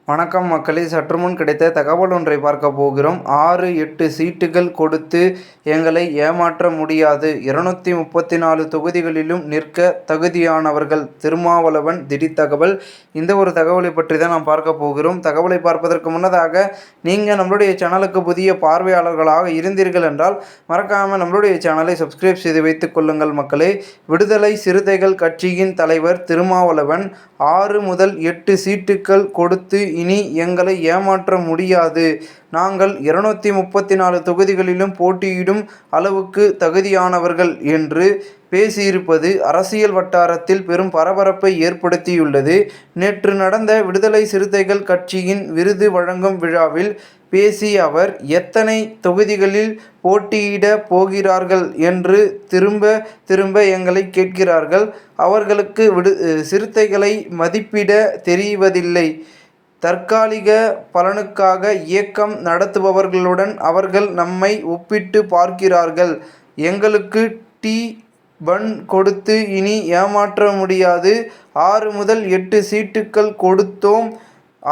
வணக்கம் மக்களே, சற்று முன் கிடைத்த தகவல் ஒன்றை பார்க்க போகிறோம். 6-8 சீட்டுகள் கொடுத்து எங்களை ஏமாற்ற முடியாது. 234 தொகுதிகளிலும் நிற்க தகுதியானவர்கள் திருமாவளவன் திடீர் தகவல். இந்த ஒரு தகவலை பற்றி தான் நாம் பார்க்க போகிறோம். தகவலை பார்ப்பதற்கு முன்னதாக நீங்கள் நம்மளுடைய சேனலுக்கு புதிய பார்வையாளர்களாக இருந்தீர்கள் என்றால் மறக்காமல் நம்மளுடைய சேனலை சப்ஸ்கிரைப் செய்து வைத்துக் கொள்ளுங்கள் மக்களே. விடுதலை சிறுத்தைகள் கட்சியின் தலைவர் திருமாவளவன் 6 முதல் 8 சீட்டுகள் கொடுத்து இனி எங்களை ஏமாற்ற முடியாது. நாங்கள் 234 தொகுதிகளிலும் போட்டியிடும் அளவுக்கு தகுதியானவர்கள் என்று பேசியிருப்பது அரசியல் வட்டாரத்தில் பெரும் பரபரப்பை ஏற்படுத்தியுள்ளது. நேற்று நடந்த விடுதலை சிறுத்தைகள் கட்சியின் விருது வழங்கும் விழாவில் பேசிய அவர், எத்தனை தொகுதிகளில் போட்டியிட போகிறார்கள் என்று திரும்ப எங்களை கேட்கிறார்கள். அவர்களுக்கு சிறுத்தைகளை மதிப்பிட தெரிவதில்லை. தற்காலிக பலனுக்காக இயக்கம் நடத்துபவர்களுடன் அவர்கள் நம்மை ஒப்பிட்டு பார்க்கிறார்கள். எங்களுக்கு டி1 கொடுத்து இனி ஏமாற்ற முடியாது. 6 முதல் 8 சீட்டுகள் கொடுத்தோம்.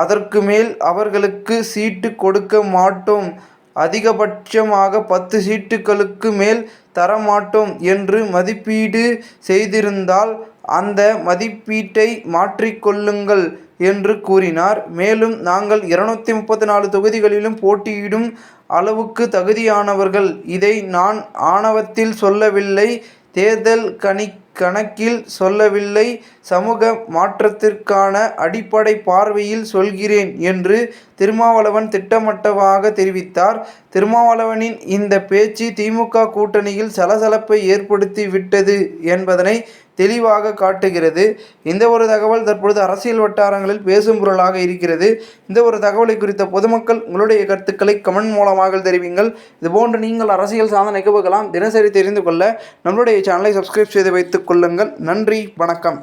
அதற்கு மேல் அவர்களுக்கு சீட்டு கொடுக்க மாட்டோம். அதிகபட்சமாக 10 சீட்டுகளுக்கு மேல் தரமாட்டோம் என்று மதிப்பீடு செய்திருந்தால் அந்த மதிப்பீட்டை மாற்றிக்கொள்ளுங்கள் என்று கூறினார். மேலும் நாங்கள் 234 தொகுதிகளிலும் போட்டியிடும் அளவுக்கு தகுதியானவர்கள். இதை நான் ஆணவத்தில் சொல்லவில்லை, தேர்தல் கணக்கில் சொல்லவில்லை, சமூக மாற்றத்திற்கான அடிப்படை பார்வையில் சொல்கிறேன் என்று திருமாவளவன் திட்டவட்டமாக தெரிவித்தார். திருமாவளவனின் இந்த பேச்சு திமுக கூட்டணியில் சலசலப்பை ஏற்படுத்தி விட்டது என்பதனை தெளிவாக காட்டுகிறது. இந்த ஒரு தகவல் தற்பொழுது அரசியல் வட்டாரங்களில் பேசும் பொருளாக இருக்கிறது. இந்த ஒரு தகவலை குறித்த பொதுமக்கள் உங்களுடைய கருத்துக்களை கமெண்ட் மூலமாக தெரிவிங்கள். இதுபோன்று நீங்கள் அரசியல் சார்ந்த நிகழ்வுகளாம் தினசரி தெரிந்து கொள்ள நம்மளுடைய சேனலை சப்ஸ்கிரைப் செய்து வைத்துக் கொள்ளுங்கள். நன்றி, வணக்கம்.